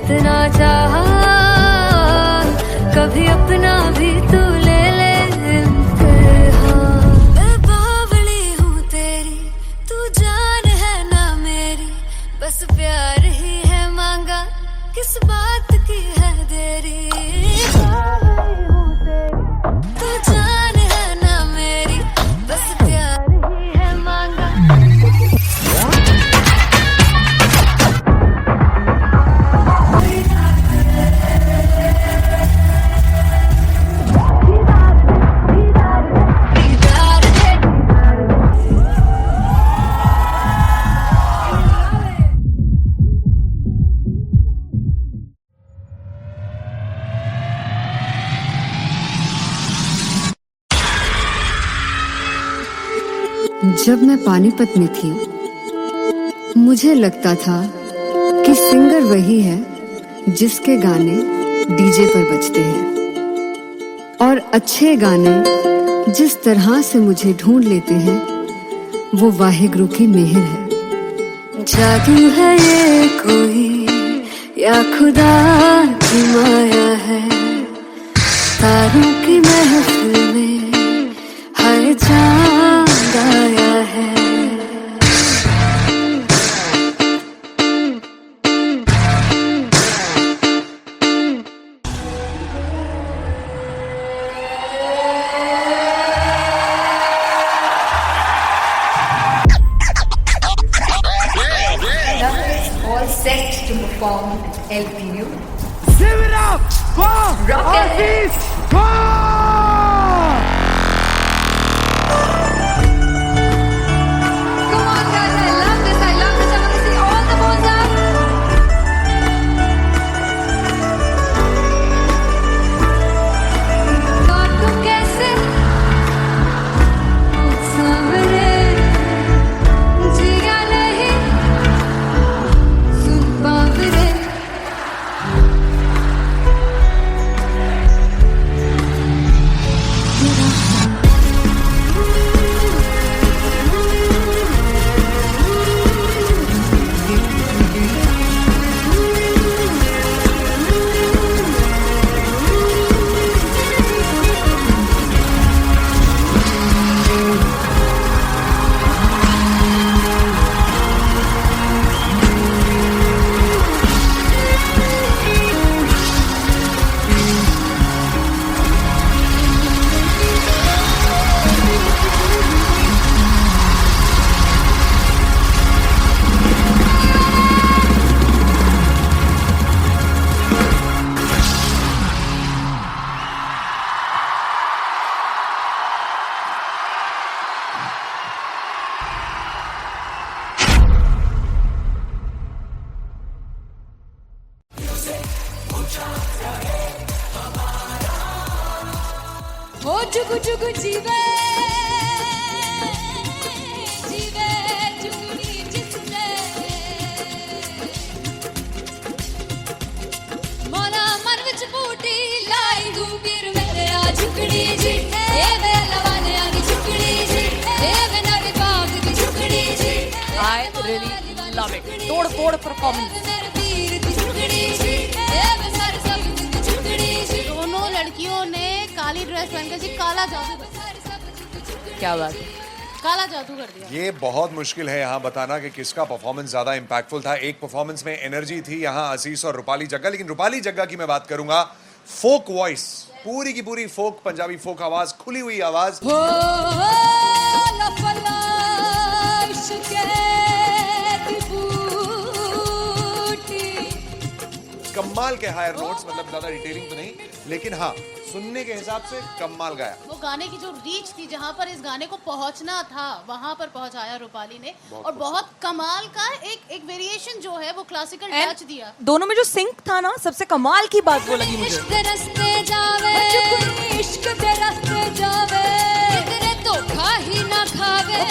इतना चाहा, कभी अपना भी तू ले ले इम्तिहान। मैं बावली हूँ तेरी, तू जान है ना मेरी, बस प्यार ही है मांगा, किस बात की है देरी। बावली हूँ तेरी, तू जान है ना मेरी, बस प्यार ही है मांगा। जब मैं पानीपत में थी, मुझे लगता था कि सिंगर वही है जिसके गाने डीजे पर बजते हैं, और अच्छे गाने जिस तरह से मुझे ढूंढ लेते हैं वो वाहिगुरु की मेहर है। जादू है ये कोई या खुदा की माया है, तारों की महफिल में हर चांद आया है। All set to perform LPU. Give it up for Rock and Aziz Khan! Come on guys, I love this, I love this. I want to see all the balls up. तुम कैसे सामने जिया नहीं सुन पावरे। ओ जुगु जुगु जीवे जीवे जुगनी जिसने मोरा मन विच बूटी लाई गुबीर मेरे आ झुकड़ी जी ए वे लवाने आगी झुकड़ी जी ए वे नवी बाग की झुकड़ी जी। I really love it. तोड़ परफॉर्मेंस। मेरे वीर की झुकड़ी जी ए वे सारे सब की झुकड़ी जी। दोनों लड़कियों ने काली ड्रेस पहनकर जी काला जादू क्या बात है। काला जादू कर दिया। ये बहुत मुश्किल है यहाँ बताना कि किसका परफॉर्मेंस ज्यादा इंपैक्टफुल था। एक परफॉर्मेंस में एनर्जी थी यहाँ असीस और रूपाली जग्गा, लेकिन रूपाली जग्गा की मैं बात करूंगा फोक वॉइस, पूरी की पूरी फोक, पंजाबी फोक आवाज, खुली हुई आवाज। हो लफला इश्क़े दी बूटी। कमाल के हायर नोट्स, मतलब ज्यादा डिटेलिंग तो नहीं, लेकिन हाँ सुनने के हिसाब से कमाल गाया। वो गाने की जो रीच थी, जहाँ पर इस गाने को पहुंचना था वहां पर पहुंचाया रूपाली ने, और बहुत कमाल का एक वेरिएशन जो है वो क्लासिकल टच दिया। दोनों में जो सिंक था ना, सबसे कमाल की बात वो लगी मुझे। इश्क़ दे रस्ते जावे, इश्क़ दे रस्ते जावे, कितने धोखा ही ना खावे,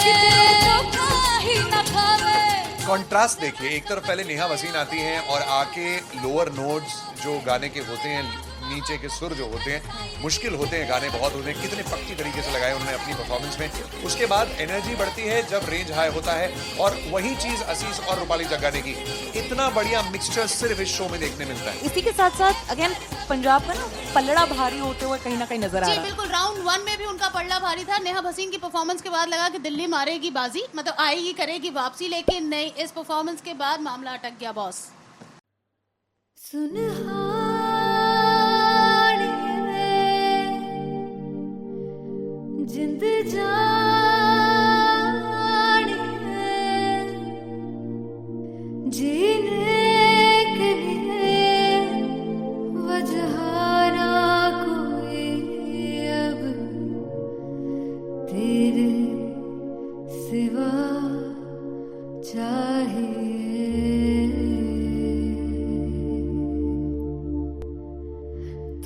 धोखा ही ना खावे। कॉन्ट्रास्ट देखिए, एक तरफ पहले नेहा वसीन आती हैं और आके लोअर नोट्स जो गाने के होते हैं नीचे के सुर जो होते हैं मुश्किल होते हैं, गाने बहुत होते हैं, कितने पक्की तरीके से लगाए उन्होंने अपनी परफॉर्मेंस में। उसके बाद एनर्जी बढ़ती है जब रेंज हाई होता है, और वही चीज असीस और रूपाली जग्गा ने की। इतना बढ़िया मिक्सचर सिर्फ इस शो में देखने मिलता है। इसी के साथ साथ अगेन पंजाब का ना पलड़ा भारी होते हुए कहीं ना कहीं नजर आ जी रहा है। बिल्कुल, राउंड 1 में भी उनका पलड़ा भारी था। नेहा भसीन की परफॉर्मेंस के बाद लगा कि दिल्ली मारेगी बाजी, मतलब आएगी करेगी वापसी, लेकिन नहीं, इस परफॉर्मेंस के बाद मामला अटक गया बॉस। सुनहानी जिंद जानी है, जीने के लिए वजह ना कोई अब तेरे सिवा चाहिए।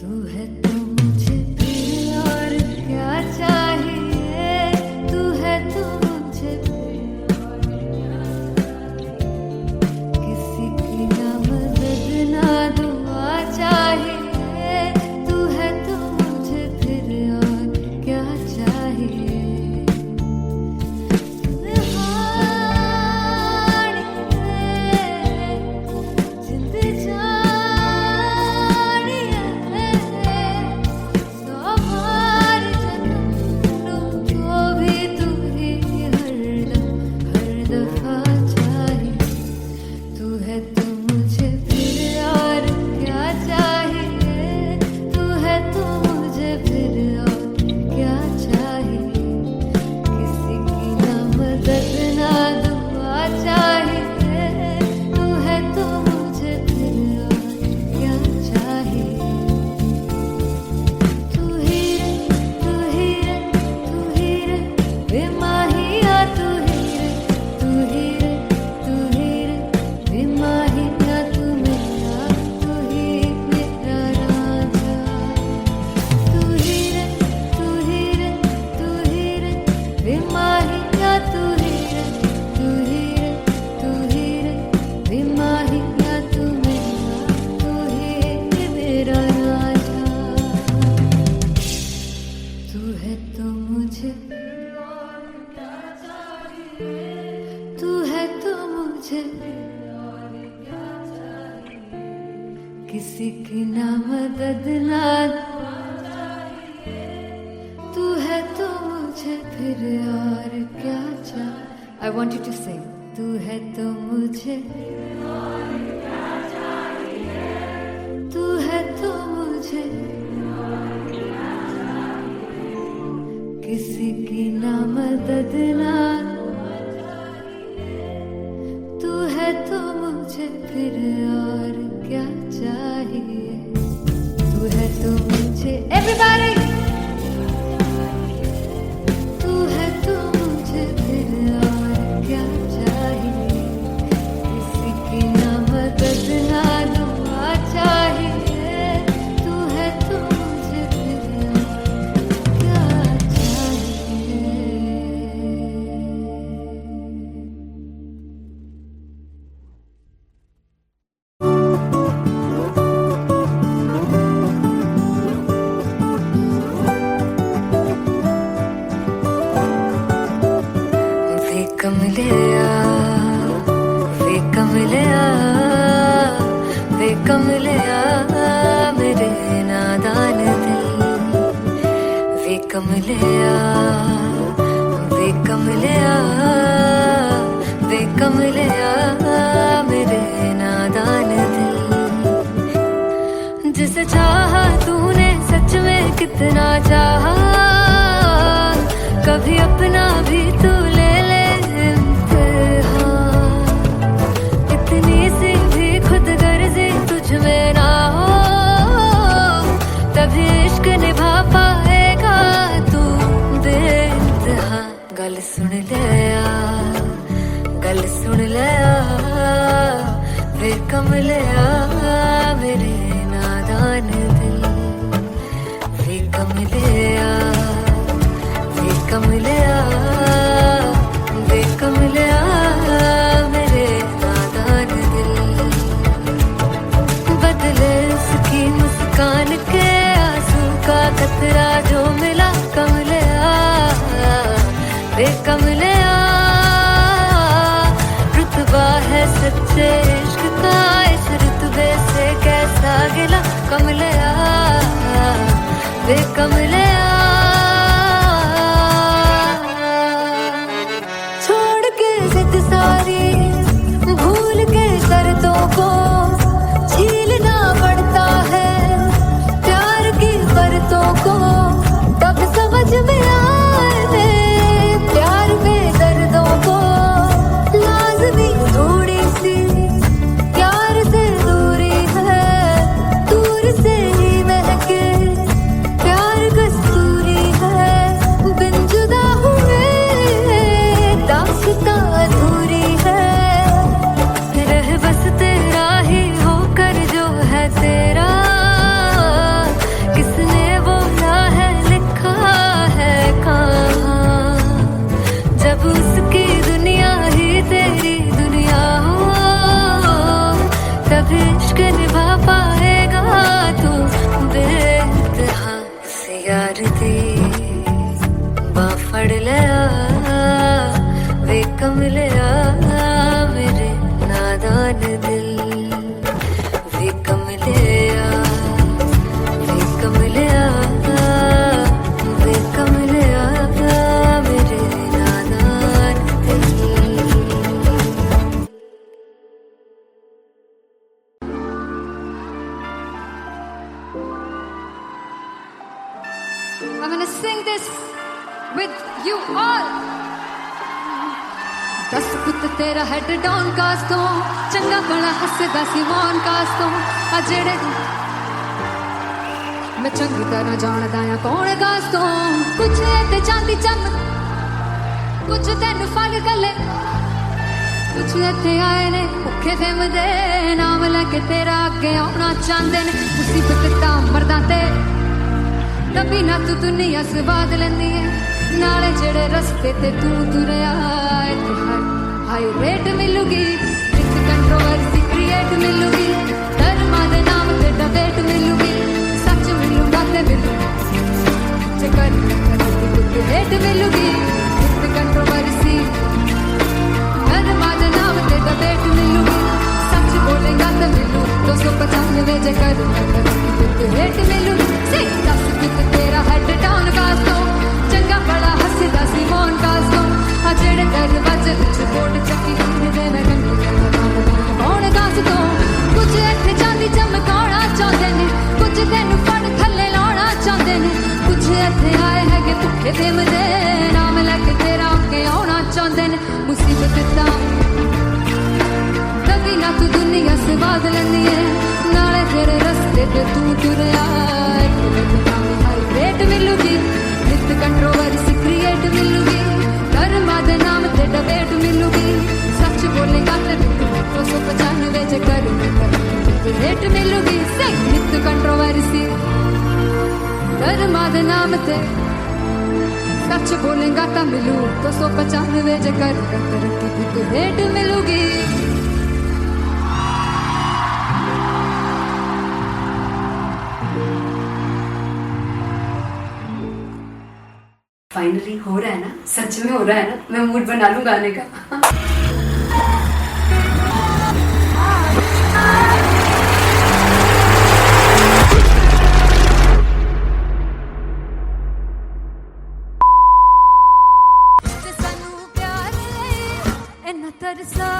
तू है तो मुझे फिर और क्या चाहिए, तू है तो मुझे फिर और क्या चाहिए। किसी की ना मदद ना दुआ चाहिए, तू है तो मुझे फिर और क्या चाहिए। सुनहानी जिंद जानी है, सवार जन्म को भी तू ही हर दफा चाहिए। तू है तो मुझे फिर और क्या चाहिए, तू है तो मुझे फिर और क्या चाहिए। किसी की ना मदद ना दुआ चाहिए, तू है तो मुझे फिर और क्या चाहिए। तू ही रे, तू ही रे, तू ही रे बेमाहिया, तू ही रे, तू ही रे, तू ही रे बेमाहिया, तू मेरा, तू ही मेरा राजा। तू ही रे, तू ही रे, तू ही रे बेमाहिया, तू ही रे, तू ही रे, तू ही रे बेमाहिया, तू मेरा, तू ही मेरा राजा। तू है तो मुझे, तू है तो मुझे किसी की ना मदद ना तू है तो मुझे फिर और क्या चाहिए। I want you to sing. तू है तो मुझे, तू है तो मुझे किसी की ना मदद ना, तू है तो मुझे फिर और क्या चाहिए। तू है तो मुझे, everybody, तू है तो मुझे फिर और क्या चाहिए। किसी की ना मदद ना दुआ चाहिए, तू है तो मुझे फिर और क्या चाहिए। वे कमलिया, वे कमलिया, वे कमलिया मेरे नादान दिल। वे कमलिया, वे कमलिया, वे कमलिया मेरे नादान दिल। जिसे चाहा तूने सच में कितना चाहा, कभी अपना भी तू ले ले इम्तिहान। इतनी सी भी खुद गर्जी तुझ में ना हो, तभी इश्क निभा पाएगा तू बेइंतहा। गल सुन लिया, गल सुन लिया, वे कमलिया मेरे नादान दिल। वे कमलिया, वे कमलिया, वे कमलिया मेरे नादान दिल। बदले उसकी मुस्कान के वे कमलिया रुतबा है सच्चे इश्क का इस रुतबे से कैसा गिला कमलिया वे कमलिया छोड़ के जिद सारी भूल के शर्तों को झीलना पड़ता है प्यार की शर्तों को तब समझ में आए प्यार में दर्दों को लाजमी थोड़ी सी प्यार से दूरी है दूर से ही महके प्यार कस्तूरी है बिन जुदा हुए दास्तां अधूरी है रह बस तेरा ही होकर जो है तेरा किसने बोला है लिखा है कहाँ जब उसकी दुनिया ही तेरी दुनिया हो तब इश्क निभा पाएगा तू बेइंतहा से यार दी बाफड़ लिया वे कमलिया मेरे नादान दिल वे कमलिया वे कमलिया वे कमलिया मेरे नादान दिल I'm gonna sing this with you all. दस पुत तेरा हेड डाउन कास तो चंगा बड़ा हसदा सिमोन कास तो आ जेड़े मैं चंगी तरह जानदा आ कौन कास तो कुछ ते चांदी चम कुछ तेन फल गले कुछ इत्थे आए ने भुखे फिमदे नाम लैके तेरा अगे आउणा चाहंदे ने मुसीबत तां मरदा ते नबी ना तू दुनिया स्वाद लेंदी है नाले जेड़े रस्ते ते तू तुरया इत्थे हाई रेट मिलूगी एक कंट्रोवर्सी क्रिएट मिलूगी धर्मा दे नाम ते डिबेट मिलूगी सच मिलूगा ते मिलू चकर रेट मिलूगी एक कंट्रोवर्सी धर्मा दे नाम ते डिबेट मिलूगी सच बोलेगा ते मिलू 295 जकर रेट मिलूगी से दस कुछ तेरा हेड डाउन कास्तो चंगा बड़ा हसदा सिमोन कास्तो आ जेड़े दरवाजे विच बोर्ड चक्की दे मैं कौन कास्तो कुछ इत्थे चांदी चमकाउणा चाहंदे ने कुछ तेनू फड़ थल्ले लाउणा चाहंदे ने कुछ इत्थे आए है कि भुखे फिमदे नाम लैके तेरा अगे आउणा चाहंदे ने मुसीबत तां कभी ना तू दुनिया से बाद लेंदी है नाले तेरे रस्ते ते तू तुरया रेट मिलूगी नित कंट्रोवर्सी क्रिएट मिलूगी धर्मा दे नाम ते डिबेट मिलूगी सच बोलेगा ते मिलू 295 जकर रेट मिलूगी से नित कंट्रोवर्सी धर्मा दे नाम ते सच बोलेगा ता मिलू 295 जकर रेट मिलूगी फाइनली हो रहा है ना सच में हो रहा है ना मैं मूड बना लूं गाने का सानू प्यार इन्ना तरसा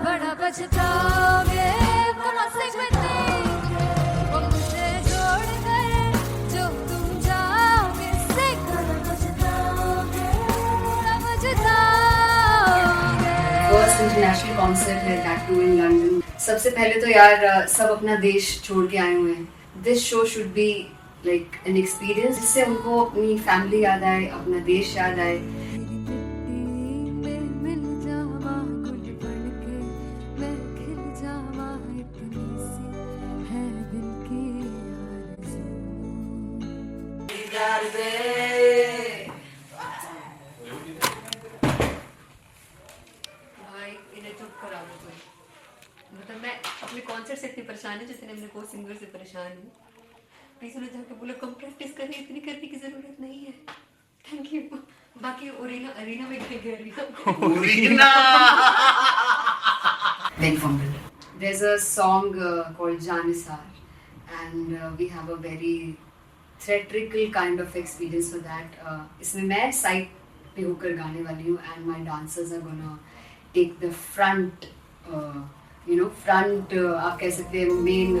बड़ा पछताओगे बड़ा सकते वो मुझे छोड़ कर जो तुम जाओगे से बड़ा पछताओगे फर्स्ट इंटरनेशनल कॉन्सर्ट है दैट टू इन लंदन सबसे पहले तो यार सब अपना देश छोड़ के आए हुए हैं this show should be like an experience जिससे उनको अपनी फैमिली याद आए अपना देश याद आए मिल जावा गुल बनके मैं खिल जावा इतनी सी है दिल की आरज़ू भाई इन्हें चुप करा दो कोई मतलब मैं अपने कॉन्सर्ट से इतनी परेशान हूँ जितने अपने को सिंगर से परेशान हूँ प्लीज उन्हें जाके बोलो कम प्रैक्टिस करें इतनी करने की जरूरत नहीं है थैंक यू बाकी अरीना में क्या कह रही Very fumble. There's a song called Janisar, and we have a very theatrical kind of experience for that. इसमें मैं side पे होकर गाने वाली हूँ, and my dancers are gonna take the front, आप कह सकते हैं main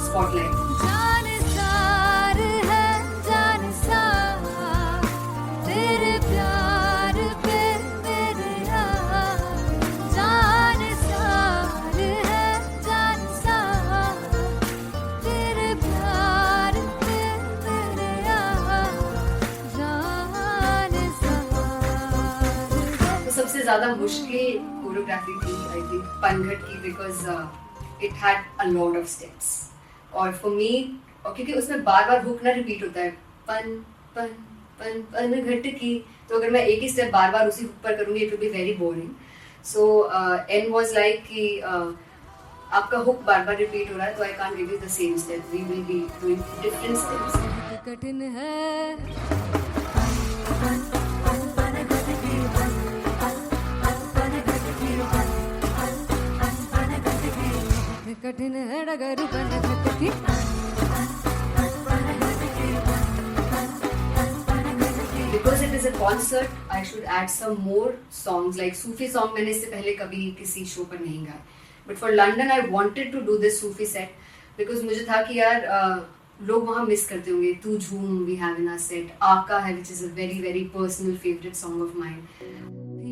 spotlight. जानसार है जानसार तेरे प्यार पे मेरे यार जानसार है जानसार तेरे प्यार पे मेरे यार जानसार तो सबसे ज़्यादा मुश्किल कोरियोग्राफी थी आई थिंक पनघट की, because it had a lot of steps. और फॉर मी, और क्योंकि उसमें बार बार हुक ना रिपीट होता है, पन पन पन पन घट की, तो अगर मैं एक ही स्टेप बार बार उसी हुक पर करूंगी it will be very boring. So and was like कि आपका हुक बार बार रिपीट हो रहा है, तो I can't give you the same step, we will be doing different steps. कठिन है कठिन है डगर पनघट की Because it is a concert, I should add some more songs. Like Sufi song मैंने इससे पहले कभी किसी शो पर नहीं गाया. But for London, I wanted to do this Sufi set because मुझे था कि यार लोग वहाँ मिस करते होंगे. तू झूम we have in our set. आका है which is a very very personal favorite song of mine.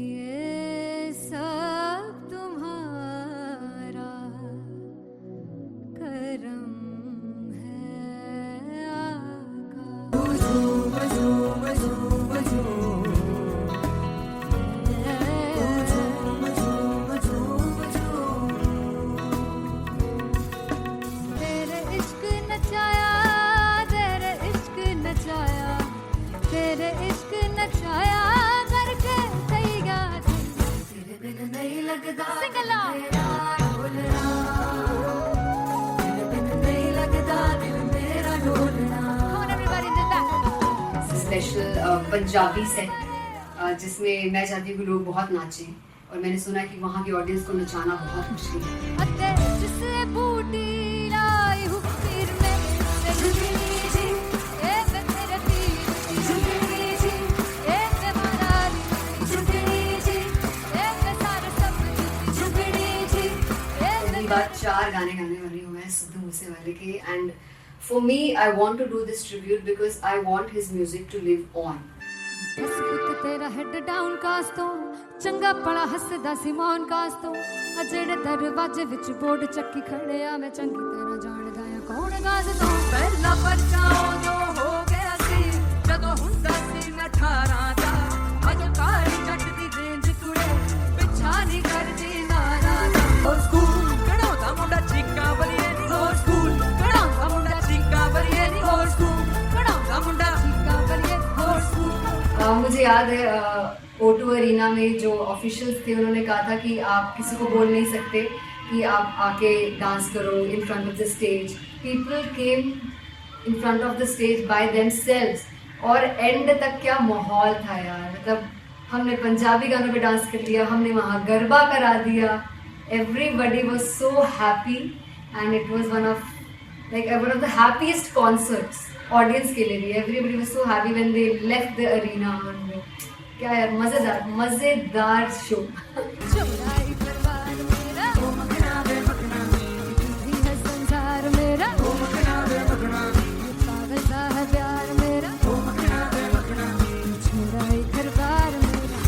ये सब तुम्हारा करम है आका तेरे इश्क नचाया तेरे इश्क नचाया तेरे इश्क नचाया करके तैयार तेरे बिन नहीं लगता सिंगला नहीं लगता दिल मेरा ढोलना. Come on everybody do that. Special Punjabi set जिसमें मैं चाहती हूँ कि लोग बहुत नाचें, और मैंने सुना कि वहाँ की ऑडियंस को नचाना बहुत मुश्किल है. अते जिससे बूटी लाई हूँ पीर में झुकनी जी ए मैं तेरे पीर झुकनी जी ए मैं मरारी झुकनी जी ए मैं सारे सब झुकनी जी ए पहली बार 4 गाने गाने वाली हूँ मैं सिद्धू मूसेवाले के, and for me I want to do this tribute because I want his music to live on. बस पुत तेरा हेड डाउन कास तो चंगा पड़ा हसदा सिमोन कास तो आ जेड़े दरवाजे विच बोर्ड चक्की खड़े आ मैं चंगी तरह जानदा आ कौन गाज तो ਪਹਿਲਾ ਬੱਚਾ ਉਦੋਂ ਹੋ ਗਿਆ ਸੀ ਜਦੋਂ ਹੁੰਦਾ ਸੀ ਮੈਂ 18 ਦਾ ਅੱਜ ਕਾਲੀ ਜੱਟ ਦੀ ਰੇਂਜ ਕੁੜੇ ਪਿੱਛਾ ਨਹੀਂ ਕਰਦੀ ਨਾਰਾ ਦਾ ਹੋਰ ਸਕੂਲ ਕਢਾਉਂਦਾ ਮੁੰਡਾ ਚੀਕਾਂ ਬਲੀਏ ਨੀ ਹੋਰ ਸਕੂਲ ਕਢਾਉਂਦਾ ਮੁੰਡਾ ਚੀਕਾਂ ਬਲੀਏ ਨੀ ਹੋਰ ਸਕੂਲ ਕਢਾਉਂਦਾ ਮੁੰਡਾ ਚੀਕਾਂ ਬਲੀਏ ਹੋਰ ਸਕੂਲ. मुझे याद है O2 अरीना में जो ऑफिशियल्स थे उन्होंने कहा था कि आप किसी को बोल नहीं सकते कि आप आके डांस करो in front of the stage. People came in front of the stage by themselves, और एंड तक क्या माहौल था यार. मतलब हमने पंजाबी गानों पे डांस कर लिया, हमने वहाँ गरबा करा दिया. Everybody was so happy and it was one of the happiest concerts audience के लिए भी. Everybody was so happy when they left the arena. क्या यार मजेदार शो. चौराई परिवार मेरा ओ मखना वे मखना ही है संसार मेरा ओ मखना वे मखना पागल सा है प्यार मेरा ओ मखना वे मखना चौराई परिवार मेरा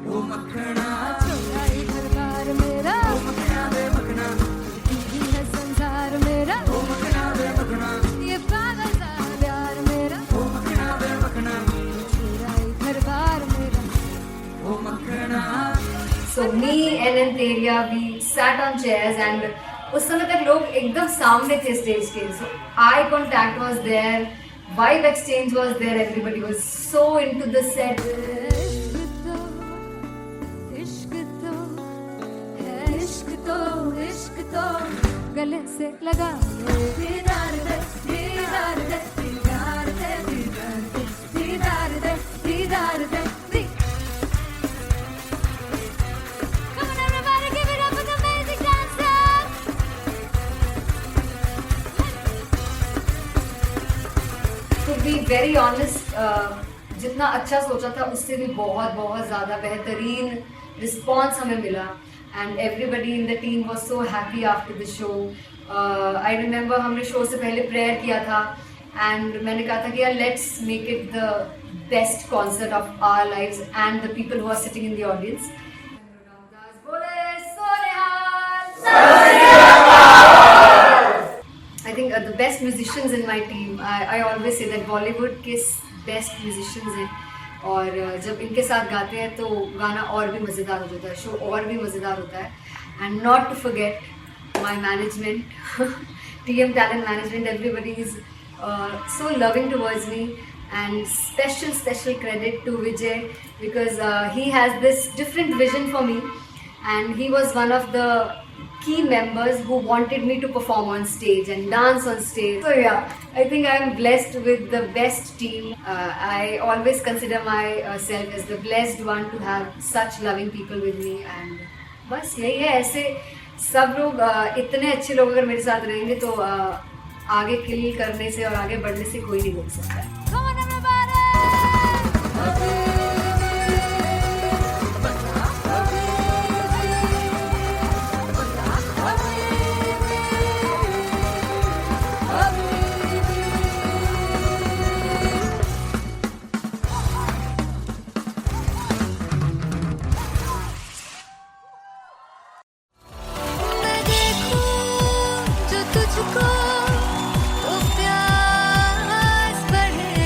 ओ मखना चौराई परिवार मेरा ओ मखना वे मखना ही है संसार मेरा ओ मखना वे मखना ये पागल सा है प्यार मेरा ओ मखना वे मखना चौराई परिवार मेरा. So me and Anteria, we sat on chairs and उस समय तक लोग एकदम सामने थे स्टेज के. So eye contact was there, vibe exchange was there, everybody was so into the set. इश्क तो गले से लगा दीदार दे दीदार दे दीदार दे दीदार दे दीदार दे दीदार दे वेरी ऑनेस्ट, जितना अच्छा सोचा था उससे भी बहुत बहुत ज़्यादा बेहतरीन रिस्पॉन्स हमें मिला and everybody in the team was so happy after the show. I remember हमने शो से पहले प्रेयर किया था एंड मैंने कहा था कि यार let's make it the best concert of our lives and the people who are sitting in the audience. I think the best musicians in my team. I always say that Bollywood के best musicians हैं और जब इनके साथ गाते हैं तो गाना और भी मज़ेदार हो जाता है, शो और भी मज़ेदार होता है. And not to forget my management, TM Talent Management. Everybody is so loving towards me and special credit to Vijay because he has this different vision for me and he was one of the key members who wanted me to perform on stage and dance on stage. So yeah, I think I am blessed with the best team. I always consider myself as the blessed one to have such loving people with me and बस यही है. ऐसे सब लोग इतने अच्छे लोग अगर मेरे साथ रहेंगे तो आगे किल करने से और आगे बढ़ने से कोई नहीं रोक सकता है. मैं देखूं जो तुझको तो प्यास बढ़े.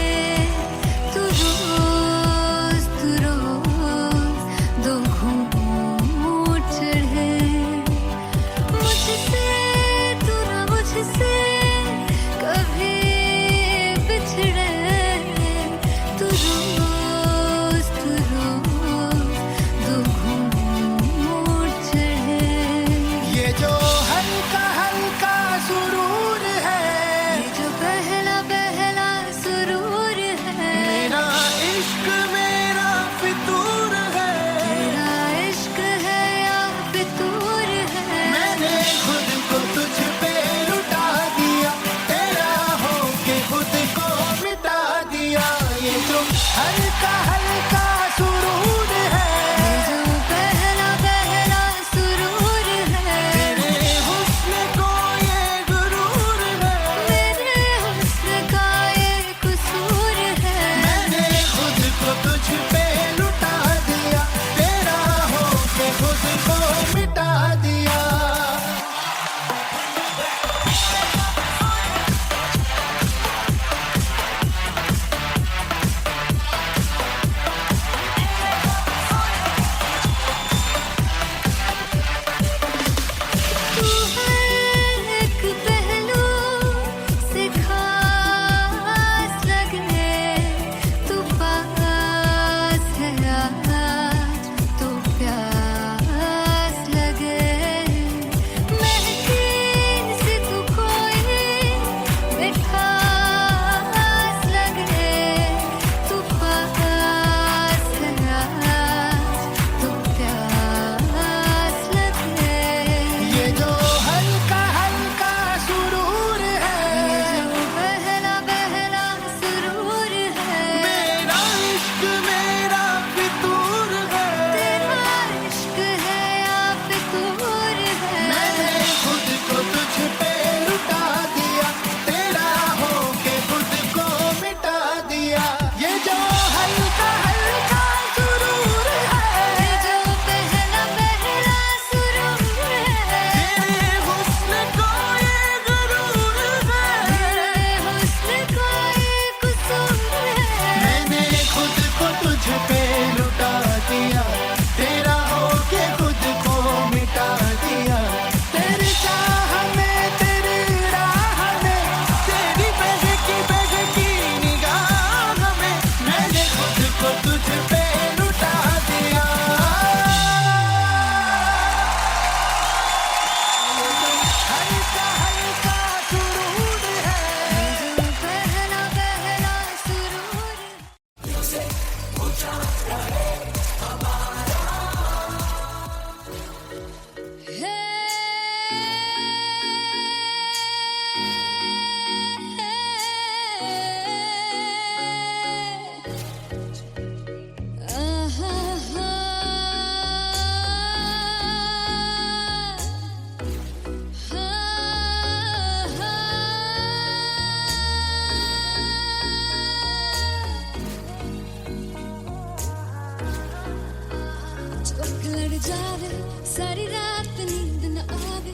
ਅੱਖ ਲੜ ਜਾਵੇ ਸਾਰੀ ਰਾਤ ਨੀਂਦ ਨਾ ਆਵੇ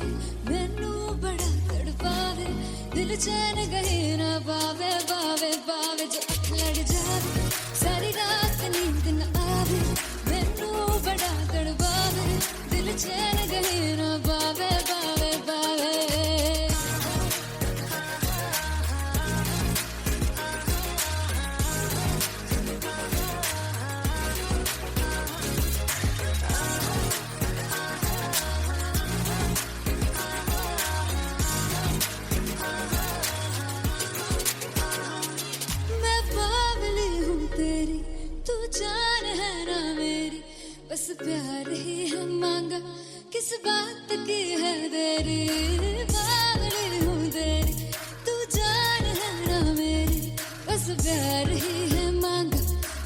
ਮੈਨੂੰ ਬੜਾ ਤੜਪਾਵੇ ਦਿਲ ਚੈਨ ਗਏ ਨਾ ਪਾਵੇ ਪਾਵੇ ਪਾਵੇ ਜੋ ਅੱਖ ਲੜ ਜਾਵੇ ਸਾਰੀ ਰਾਤ ਨੀਂਦ ਨਾ ਆਵੇ ਮੈਨੂੰ ਬੜਾ ਤੜਪਾਵੇ ਦਿਲ ਚੈਨ ਗਏ ਨਾ ਪਾਵੇ ਪਾਵੇ ਪਾਵੇ मैं बावली हूँ तेरी तू जान है ना मेरी बस प्यार ही है मांगा किस बात की है देरी बावली हूँ तेरी तू जान है ना मेरी बस प्यार ही है मांगा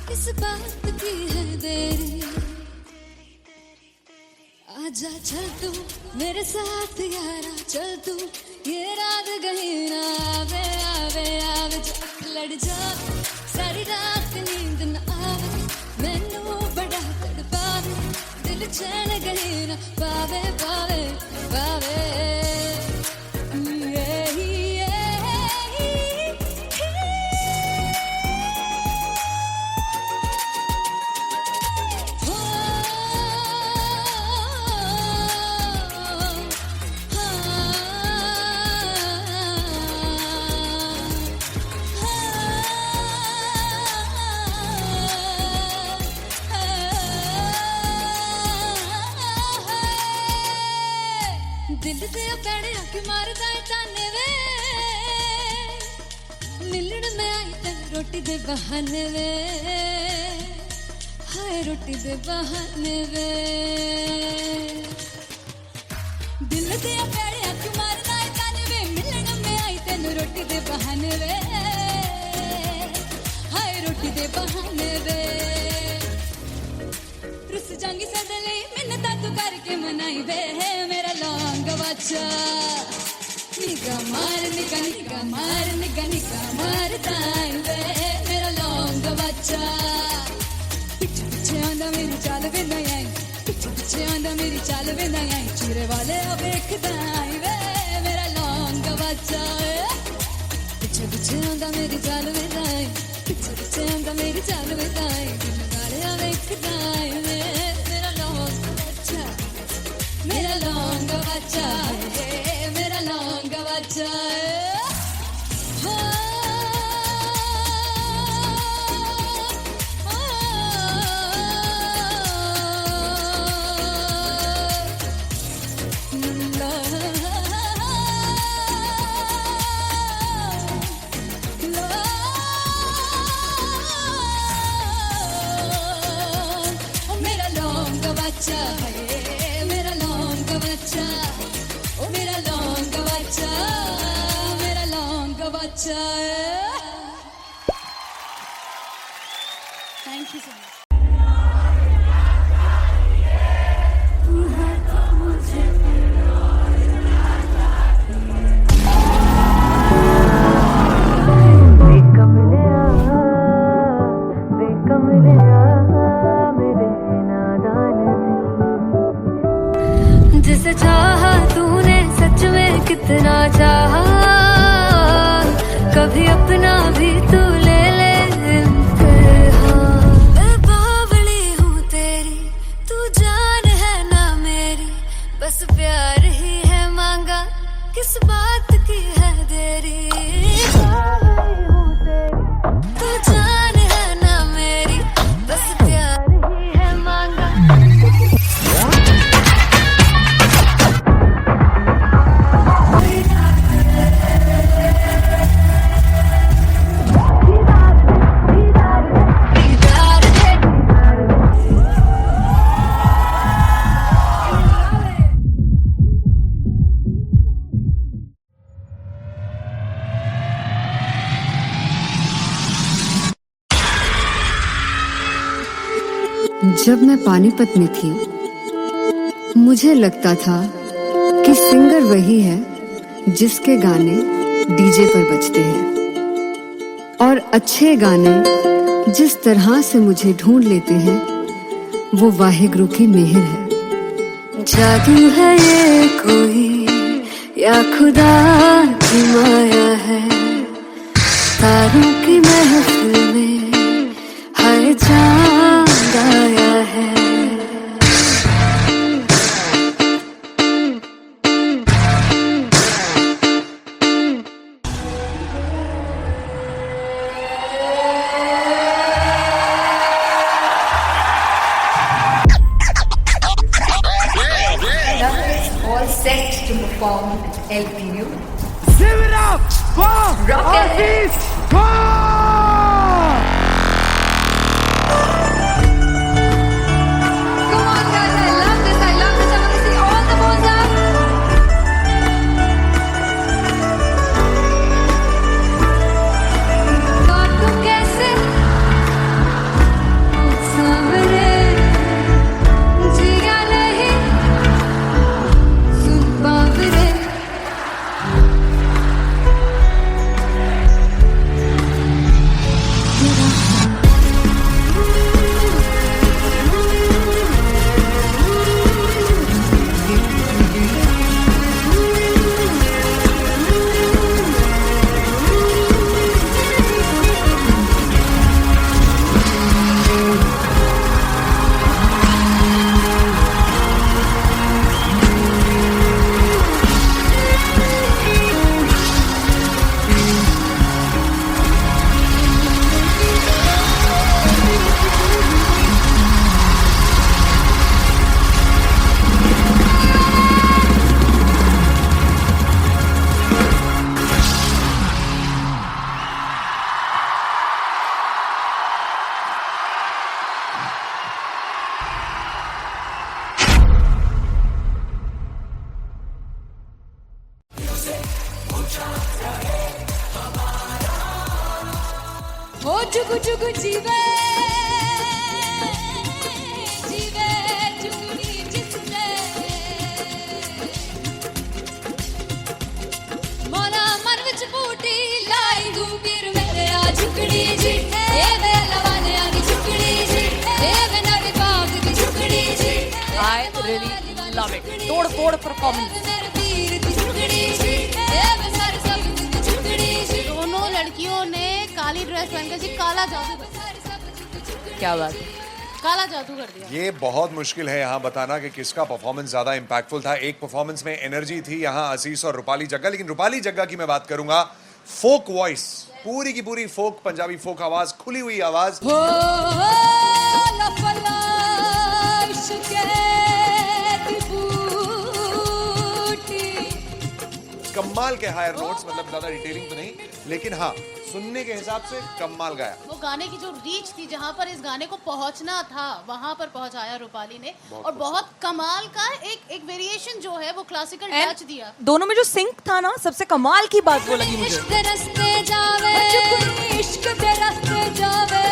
किस बात की है देरी आजा चल तू मेरे साथ यारा चल तू ये रात कहीं ना आवे आवे आवे जो अख लड़ जावे सारी रात नींद न आवे मैनू बड़ा तड़पावे दिल चैन कहीं ना पावे पावे पावे दिल ते पैड़े आके मारदा है ताने वे मिलन में आई तेन रोटी दे बहाने वे हाय रोटी दे बहाने वे दिल ते पैड़े आके मारदा है ताने वे मिलन में आई तेन रोटी दे बहाने वे हाय रोटी दे बहाने वे रुस जांगी सदले मिन्नता तू करके मनाई वे मेरा लौंग बच्चा निगा मार निगा मारता है वे मेरा लौंग बच्चा पीछे पीछे आंदा मेरी चाल वे नहीं आई पीछे पीछे आंदा मेरी चाल वे नहीं आई चीरे वाले अब देखदा है वे मेरा लौंग बच्चा पीछे पीछे आंदा मेरी चाल वे नहीं आई पीछे पीछे आंदा मेरी चाल वे नहीं आई दिल वाले अब देखदा है वे मेरा लौंग बच्चा मेरा लौंग बच्चा मेरा लौंग बच्चा मेरा लौंग बच्चा मेरा लौंग बच्चा ओ मेरा लौंग बच्चा मेरा लौंग बच्चा थैंक यू सो मच जिसे चाहा तूने सच में कितना चाहा कभी अपना भी तू ले ले इम्तिहान मैं बावली हूँ तेरी तू जान है ना मेरी बस प्यार ही है मांगा किस बात की है देरी बावली हूँ तेरी तू जान है ना मेरी बस प्यार ही है मांगा जब मैं पानीपत में थी मुझे लगता था कि सिंगर वही है जिसके गाने डीजे पर बजते हैं और अच्छे गाने जिस तरह से मुझे ढूंढ लेते हैं वो वाहिगुरु की मेहर है। जादू है ये कोई या खुदा की माया है, तारों की महफिल में हर चांद आया है। All set to perform at LPU. Give it up for Aziz Khan! Come on, guys, I love this. I love this. I want to see all the balls up. काटूं कैसे सांवरे, जिया नहीं सुन बावरे। हो चुकु चुकु जीवे जीवे चुकुनी जिसने मोला मन विच बूटी लाई दूबीर मेरे आ झुकड़ी जी ए वे लवाने आ दी झुकड़ी जी ए वे नवी बाग दी झुकड़ी जी I really love it. तोड़ फोड़ परफॉर्मेंस। मेरे वीर दी झुकड़ी जी ए वे सर सब दी झुकड़ी जी। दोनों लड़कियों ने काली ड्रेस पहनकर जी काला जादू कर दिया। क्या बात है। काला जादू कर दिया। ये बहुत मुश्किल है यहाँ बताना कि किसका परफॉर्मेंस ज्यादा इंपैक्टफुल था। एक परफॉर्मेंस में एनर्जी थी यहाँ असीस और रूपाली जग्गा, लेकिन रूपाली जग्गा की मैं बात करूंगा फोक वॉइस, पूरी की पूरी फोक पंजाबी फोक आवाज, खुली हुई आवाज। हो लफला इश्क़े दी बूटी। कमाल के हायर नोट्स, मतलब ज्यादा डिटेलिंग तो नहीं, लेकिन हाँ सुनने के हिसाब से कमाल गाया। वो गाने की जो रीच थी, जहाँ पर इस गाने को पहुंचना था वहां पर पहुंचाया रूपाली ने, और बहुत कमाल का एक वेरिएशन जो है वो क्लासिकल टच दिया। दोनों में जो सिंक था ना, सबसे कमाल की बात वो लगी मुझे। इश्क दे रस्ते जावे, इश्क दे रस्ते जावे,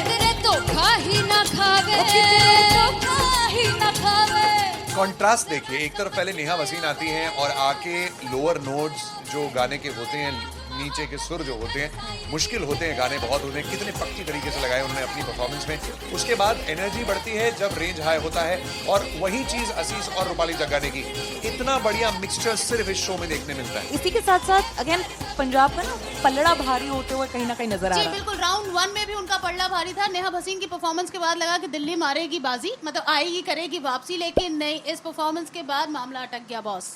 किधरे धोखा ही ना खावे, किधरे धोखा ही ना खावे। कॉन्ट्रास्ट देखिए, एक तरफ पहले नेहा वसीन आती हैं और आके लोअर नोट्स जो गाने के होते हैं, नीचे के सुर जो होते हैं, मुश्किल होते हैं, गाने बहुत होते हैं, कितने पक्की तरीके से लगाए उन्होंने अपनी परफॉर्मेंस में। उसके बाद एनर्जी बढ़ती है जब रेंज हाई होता है, और वही चीज असीस और रूपाली जग्गा ने की। इतना बढ़िया मिक्सचर सिर्फ इस शो में देखने मिलता है। इसी के साथ साथ अगेन पंजाब का ना पल्लड़ा भारी होते हुए कहीं ना कहीं नजर आ जी रहा है। बिल्कुल, राउंड 1 में भी उनका पल्ला भारी था। नेहा भसीन की परफॉर्मेंस के बाद लगा कि दिल्ली मारेगी बाजी, मतलब आएगी करेगी वापसी, लेकिन नहीं, इस परफॉर्मेंस के बाद मामला अटक गया बॉस।